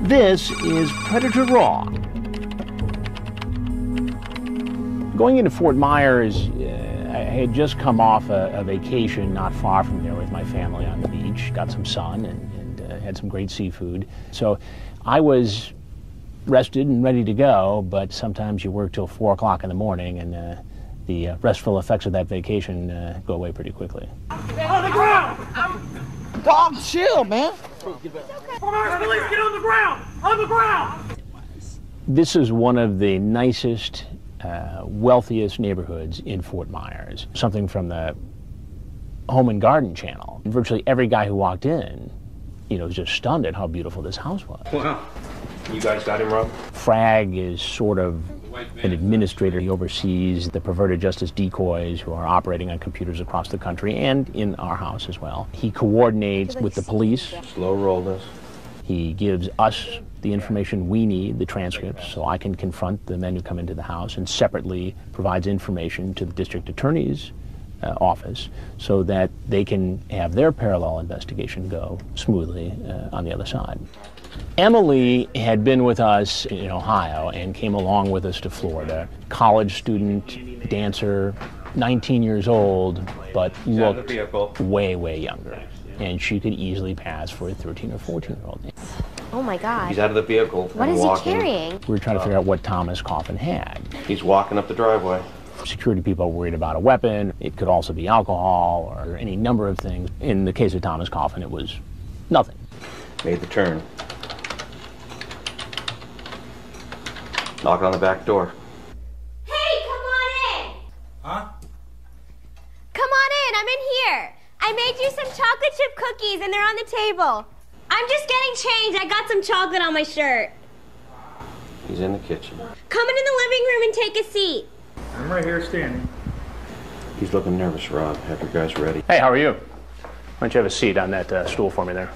This is Predator Raw. Going into Fort Myers, I had just come off a vacation not far from there with my family on the beach, got some sun and had some great seafood. So I was rested and ready to go, but sometimes you work till 4 o'clock in the morning and the restful effects of that vacation go away pretty quickly. On the ground! Dog, chill, man. Police, get on the ground! On the ground! This is one of the nicest, wealthiest neighborhoods in Fort Myers. Something from the Home and Garden channel. Virtually every guy who walked in, was just stunned at how beautiful this house was. Wow. You guys got him, Rob? Frag is sort of an administrator. He oversees the Perverted-Justice decoys who are operating on computers across the country and in our house as well. He coordinates with the police. Slow roll this. He gives us the information we need, the transcripts, so I can confront the men who come into the house, and separately provides information to the district attorney's office so that they can have their parallel investigation go smoothly on the other side. Emily had been with us in Ohio and came along with us to Florida. College student, dancer, 19 years old, but looked way, way younger. And she could easily pass for a 13 or 14-year-old. Oh my God. He's out of the vehicle. What is he carrying? We were trying to figure out what Thomas Coffin had. He's walking up the driveway. Security people are worried about a weapon. It could also be alcohol or any number of things. In the case of Thomas Coffin, it was nothing. Made the turn. Knocking on the back door. Hey, come on in! Huh? Come on in, I'm in here. I made you some chocolate chip cookies and they're on the table. I'm just getting changed. I got some chocolate on my shirt. He's in the kitchen. Come in the living room and take a seat. I'm right here standing. He's looking nervous, Rob. Have your guys ready. Hey, how are you? Why don't you have a seat on that stool for me there?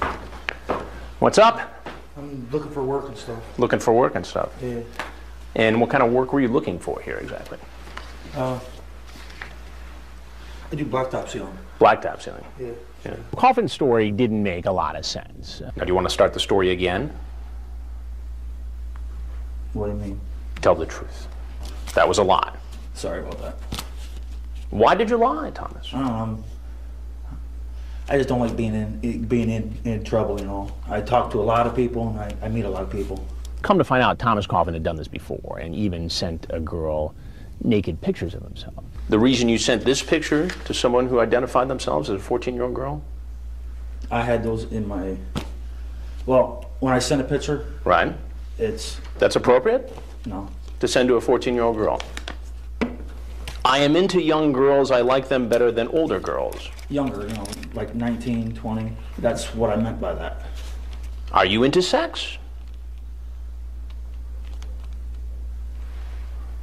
What's up? I'm looking for work and stuff. Looking for work and stuff. Yeah. And what kind of work were you looking for here exactly? I do blacktop sealing. Blacktop sealing. Yeah. Coffin's story didn't make a lot of sense. Now, do you want to start the story again? What do you mean? Tell the truth. That was a lie. Sorry about that. Why did you lie, Thomas? I don't know. I just don't like being in trouble, I talk to a lot of people and I meet a lot of people. Come to find out, Thomas Coffin had done this before and even sent a girl naked pictures of himself. The reason you sent this picture to someone who identified themselves as a 14-year-old girl? I had those in my... Well, when I send a picture... Right. That's appropriate? No. To send to a 14-year-old girl? I am into young girls. I like them better than older girls. Younger, like 19, 20. That's what I meant by that. Are you into sex?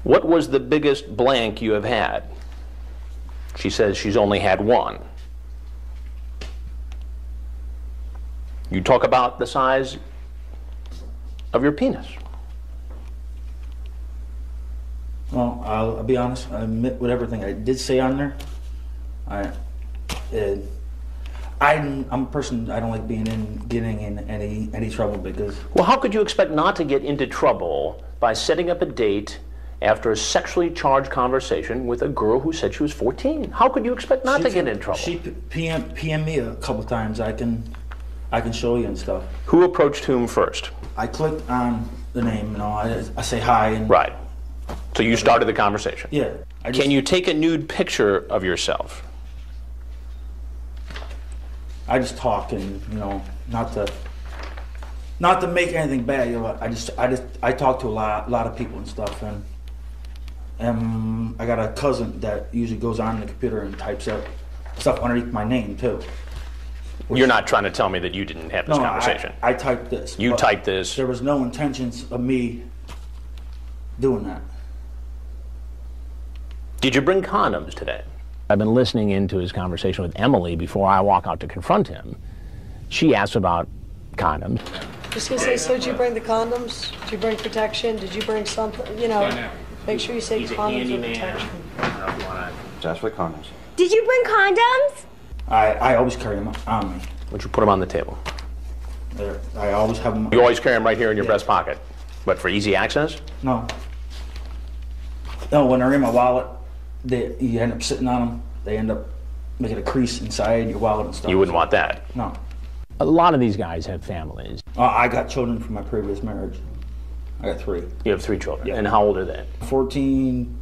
What was the biggest blank you have had? She says she's only had one. You talk about the size of your penis. Well, I'll be honest. I admit with everything I did say on there. I'm a person. I don't like getting in any trouble because. Well, how could you expect not to get into trouble by setting up a date after a sexually charged conversation with a girl who said she was 14? How could you expect not to get in trouble? She PM me a couple times. I can show you and stuff. Who approached whom first? I clicked on the name. I say hi and. Right. So you started the conversation? Yeah. Can you take a nude picture of yourself? I just talk and not to make anything bad. I talk to a lot of people and stuff, and I got a cousin that usually goes on the computer and types up stuff underneath my name too. You're not trying to tell me that you didn't have this conversation? I typed this. You typed this? There was no intentions of me doing that. Did you bring condoms today? I've been listening into his conversation with Emily before I walk out to confront him. She asked about condoms. Just gonna say, so did you bring the condoms? Did you bring protection? Did you bring something? Make sure you say condoms and protection. That's for condoms. Did you bring condoms? I always carry them on me. Why don't you put them on the table? I always have them. You always carry them right here in your breast pocket. But for easy access? No. No, when they're in my wallet, you end up sitting on them. They end up making a crease inside your wallet and stuff. You wouldn't want that? No. A lot of these guys have families. I got children from my previous marriage. I got 3. You have 3 children. Yeah. And how old are they? 14,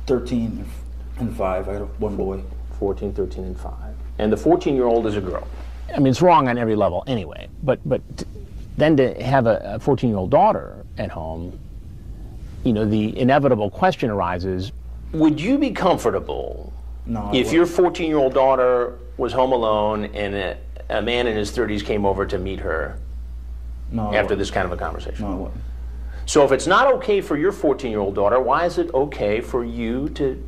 13, and 5. I got 1 boy. 14, 13, and 5. And the 14-year-old is a girl. I mean, it's wrong on every level anyway. But then to have a 14-year-old daughter at home, you know, the inevitable question arises, would you be comfortable if your 14-year-old daughter was home alone and a man in his 30s came over to meet her after this kind of a conversation? No, I wouldn't. So if it's not okay for your 14-year-old daughter, why is it okay for you to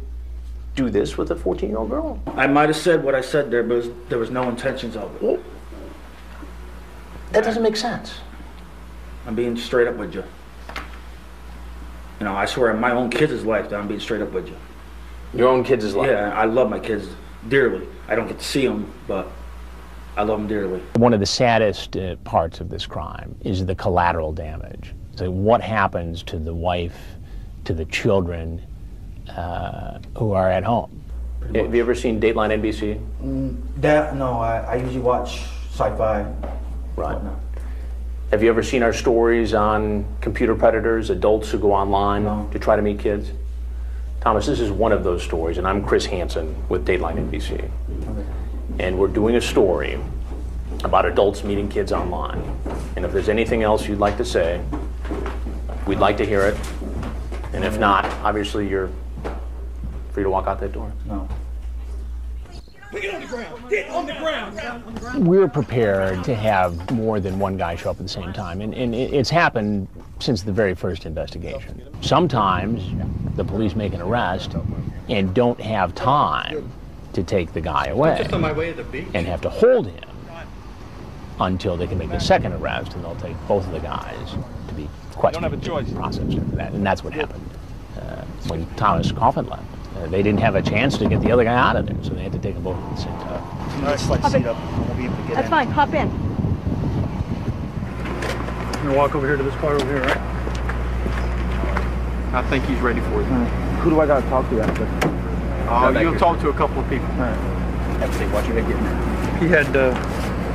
do this with a 14-year-old girl? I might have said what I said there, but there was no intentions of it. Well, that doesn't make sense. I'm being straight up with you. You know, I swear on my own kids' life that I'm being straight up with you. Your own kids' life? Yeah, I love my kids dearly. I don't get to see them, but I love them dearly. One of the saddest parts of this crime is the collateral damage. So what happens to the wife, to the children who are at home? Have you ever seen Dateline NBC? No, I usually watch sci-fi. Right. Have you ever seen our stories on computer predators, adults who go online to try to meet kids? Thomas, this is one of those stories, and I'm Chris Hansen with Dateline NBC. Okay. And we're doing a story about adults meeting kids online. And if there's anything else you'd like to say, we'd like to hear it. And if not, obviously you're free to walk out that door. No. Get on the ground! Get on the ground! We're prepared to have more than one guy show up at the same time, and it's happened since the very first investigation. Sometimes the police make an arrest and don't have time to take the guy away, Just on my way to the beach. and have to hold him until they can make a second arrest, and they'll take both of the guys to be questioned. Don't have a choice. Processed after that, and that's what happened when Thomas Coffin left. They didn't have a chance to get the other guy out of there, so they had to take them both at the same time. Let's like seat up. I won't be able to get That's in. fine, hop in. You're gonna walk over here to this part over here, right? I think he's ready for you. Who do I got to talk to after? You'll talk to a couple of people. Everything. Watch your head getting there. He had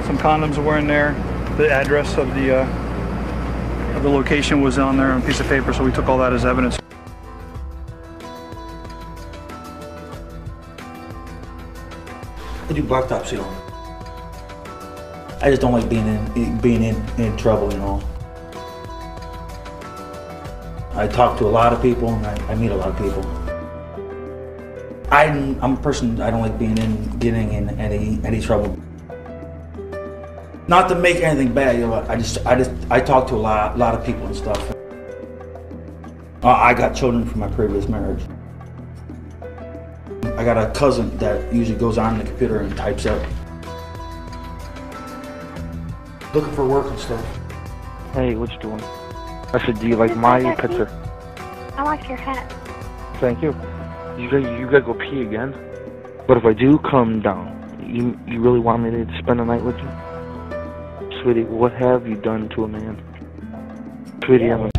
some condoms were in there. The address of the location was on there on a piece of paper, so we took all that as evidence. I do blacktop sealing. I just don't like being in trouble, you know. I talk to a lot of people, and I meet a lot of people. I'm a person, I don't like getting in any trouble. Not to make anything bad, you know. I talk to a lot of people and stuff. I got children from my previous marriage. I got a cousin that usually goes on the computer and types up. Looking for work and stuff. Hey, what you doing? I said, do you like my picture? I like your hat. Thank you. You gotta go pee again? But if I do come down, you really want me to spend the night with you? Sweetie, what have you done to a man? Sweetie, I'm